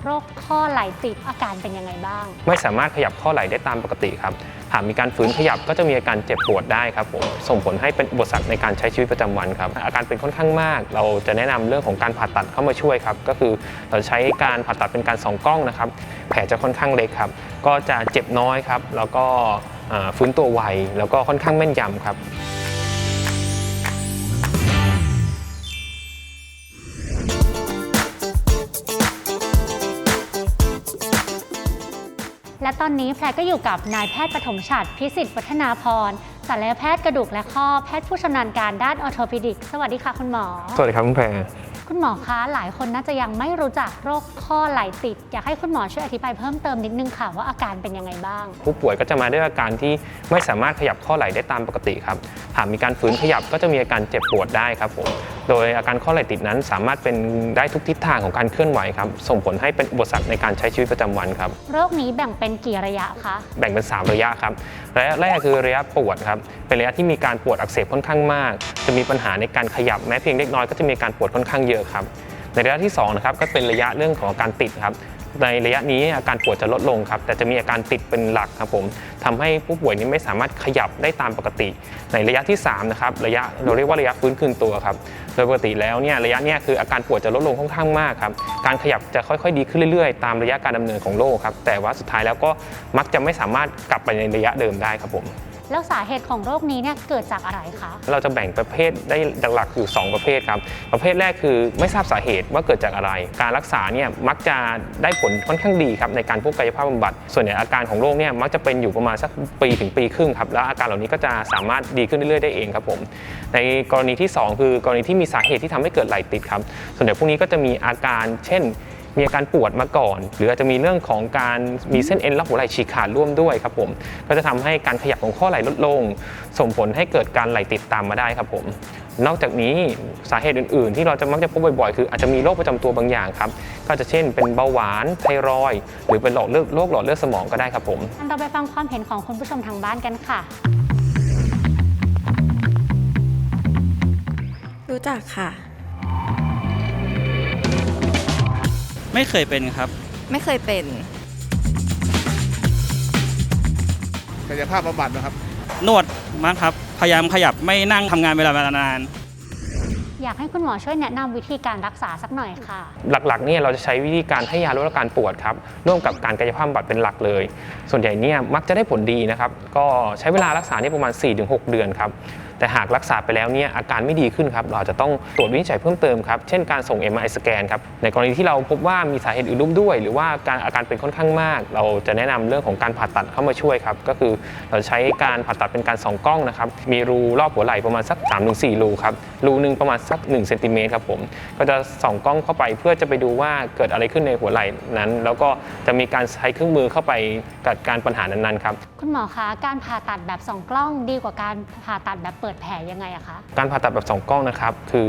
โรคข้อไหล่ติดอาการเป็นยังไงบ้างไม่สามารถขยับข้อไหล่ได้ตามปกติครับหากมีการฝืนขยับก็จะมีอาการเจ็บปวดได้ครับผมส่งผลให้เป็นอุปสรรคในการใช้ชีวิตประจำวันครับอาการเป็นค่อนข้างมากเราจะแนะนำเรื่องของการผ่าตัดเข้ามาช่วยครับก็คือเราใช้การผ่าตัดเป็นการส่องกล้องนะครับแผลจะค่อนข้างเล็กครับก็จะเจ็บน้อยครับแล้วก็ฟื้นตัวไวแล้วก็ค่อนข้างแม่นยำครับและตอนนี้แพรก็อยู่กับนายแพทย์ปฐมฉัตรพิสิทธิ์วัฒนาพรศัลยแพทย์กระดูกและข้อแพทย์ผู้ชำนาญการด้านออร์โทปิดิกสวัสดีค่ะคุณหมอสวัสดีครับคุณแพรคุณหมอคะหลายคนน่าจะยังไม่รู้จักโรคข้อไหล่ติดอยากให้คุณหมอช่วยอธิบายเพิ่มเติมนิดนึงค่ะว่าอาการเป็นยังไงบ้างผู้ป่วยก็จะมาด้วยอาการที่ไม่สามารถขยับข้อไหล่ได้ตามปกติครับหากมีการฝืนขยับก็จะมีอาการเจ็บปวดได้ครับผมโดยอาการข้อไหล่ติดนั้นสามารถเป็นได้ทุกทิศทางของการเคลื่อนไหวครับส่งผลให้เป็นอุปสรรคในการใช้ชีวิตประจำวันครับโรคนี้แบ่งเป็นกี่ระยะคะแบ่งเป็น3ระยะครับระยะแรกคือระยะปวดครับเป็นระยะที่มีการปวดอักเสบค่อนข้างมากจะมีปัญหาในการขยับแม้เพียงเล็กน้อยก็จะมีการปวดค่อนข้างเยอะครับในระยะที่2นะครับก็เป็นระยะเรื่องของการติดครับในระยะนี้อาการปวดจะลดลงครับแต่จะมีอาการติดเป็นหลักครับผมทำให้ผู้ป่วยนี้ไม่สามารถขยับได้ตามปกติในระยะที่3นะครับระยะเราเรียกว่าระยะฟื้นคืนตัวครับโดยปกติแล้วเนี่ยระยะนี้คืออาการปวดจะลดลงค่อนข้างมากครับการขยับจะค่อยๆดีขึ้นเรื่อยๆตามระยะการดำเนินของโรคครับแต่ว่าสุดท้ายแล้วก็มักจะไม่สามารถกลับไปในระยะเดิมได้ครับผมแล้วสาเหตุของโรคนี้เนี่ยเกิดจากอะไรคะเราจะแบ่งประเภทได้หลักๆอยู่2ประเภทครับประเภทแรกคือไม่ทราบสาเหตุว่าเกิดจากอะไรการรักษาเนี่ยมักจะได้ผลค่อนข้างดีครับในการพวกกายภาพบำบัดส่วนใหญ่อาการของโรคเนี่ยมักจะเป็นอยู่ประมาณสักปีถึงปีครึ่งครับแล้วอาการเหล่านี้ก็จะสามารถดีขึ้นเรื่อยๆได้เองครับผมในกรณีที่2คือกรณีที่มีสาเหตุที่ทำให้เกิดไหล่ติดครับส่วนใหญ่พวกนี้ก็จะมีอาการเช่นมีอาการปวดมาก่อนหรืออาจจะมีเรื่องของการมีเส้นเอ็นรอบหัวไหล่ฉีกขาดร่วมด้วยครับผมก็จะทำให้การขยับของข้อไหล่ลดลงส่งผลให้เกิดการไหล่ติดตามมาได้ครับผมนอกจากนี้สาเหตุอื่นๆที่เราจะมักจะพบบ่อยๆคืออาจจะมีโรคประจำตัวบางอย่างครับก็จะเช่นเป็นเบาหวานไทรอยด์หรือเป็นโรคหลอดเลือดสมองก็ได้ครับผมเราไปฟังความเห็นของคุณผู้ชมทางบ้านกันค่ะรู้จักค่ะไม่เคยเป็นครับไม่เคยเป็นกายภาพบำบัดนะครับนวดมั้งครับพยายามขยับไม่นั่งทำงานเวลานานอยากให้คุณหมอช่วยแนะนำวิธีการรักษาสักหน่อยค่ะหลักๆเนี่ยเราจะใช้วิธีการให้ยาลดอาการปวดครับร่วมกับการกายภาพบำบัดเป็นหลักเลยส่วนใหญ่เนี่ยมักจะได้ผลดีนะครับก็ใช้เวลารักษาเนี่ยประมาณ 4-6 เดือนครับแต่หากรักษาไปแล้วเนี่ยอาการไม่ดีขึ้นครับเราจะต้องตรวจวินิจฉัยเพิ่มเติมครับเช่นการส่ง MRI สแกนครับในกรณีที่เราพบว่ามีสาเหตุอื่นร่วมด้วยหรือว่าอาการเป็นค่อนข้างมากเราจะแนะนำเรื่องของการผ่าตัดเข้ามาช่วยครับก็คือเราใช้การผ่าตัดเป็นการส่องกล้องนะครับมีรูรอบหัวไหล่ประมาณสัก 3-4 รูครับรูนึงประมาณสัก1 เซนติเมตรครับผมก็จะส่องกล้องเข้าไปเพื่อจะไปดูว่าเกิดอะไรขึ้นในหัวไหล่นั้นแล้วก็จะมีการใช้เครื่องมือเข้าไปจัดการปัญหานั้นๆครับคุณหมอคะการผ่าตัดแบบส่องกล้องดีกว่าการผ่าตัดแบบเปิดแผลยังไงอะคะการผ่าตัดแบบส่องกล้องนะครับคือ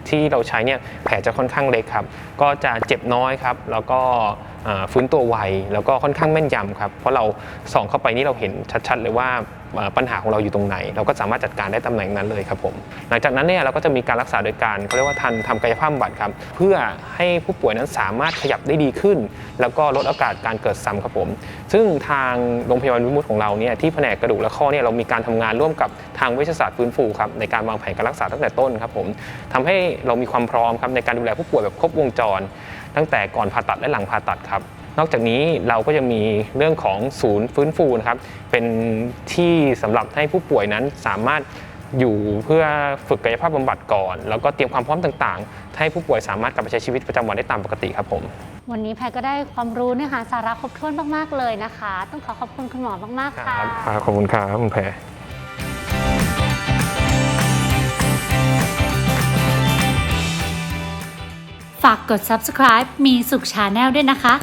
ที่เราใช้เนี่ยแผลจะค่อนข้างเล็กครับก็จะเจ็บน้อยครับแล้วก็ฟื้นตัวไวแล้วก็ค่อนข้างแม่นยำครับเพราะเราส่องเข้าไปนี่เราเห็นชัดๆเลยว่าปัญหาของเราอยู่ตรงไหนเราก็สามารถจัดการได้ตำแหน่งนั้นเลยครับผมหลังจากนั้นเนี่ยเราก็จะมีการรักษาโดยการเขาเรียกว่าทำกายภาพบำบัดครับเพื่อให้ผู้ป่วยนั้นสามารถขยับได้ดีขึ้นแล้วก็ลดโอกาสการเกิดซ้ำครับผมซึ่งทางโรงพยาบาลวิมุตของเราเนี่ยที่แผนกกระดูกและข้อเนี่ยเรามีการทำงานร่วมกับทางเวชศาสตร์ฟื้นฟูครับในการวางแผนการรักษาตั้งแต่ต้นครับผมทำให้เรามีความพร้อมครับในการดูแลผู้ป่วยแบบครบวงจรตั้งแต่ก่อนผ่าตัดและหลังผ่าตัดครับนอกจากนี้เราก็ยังมีเรื่องของศูนย์ฟื้นฟูนะครับเป็นที่สำหรับให้ผู้ป่วยนั้นสามารถอยู่เพื่อฝึกกายภาพบำบัดก่อนแล้วก็เตรียมความพร้อมต่างๆให้ผู้ป่วยสามารถกลับไปใช้ชีวิตประจำวันได้ตามปกติครับผมวันนี้แพรก็ได้ความรู้เนื้อหาสาระครบถ้วนมากๆเลยนะคะต้องขอบคุณคุณหมอมากๆค่ะขอบคุณครับคุณแพรฝากกด subscribe มีสุข Channel ด้วยนะคะ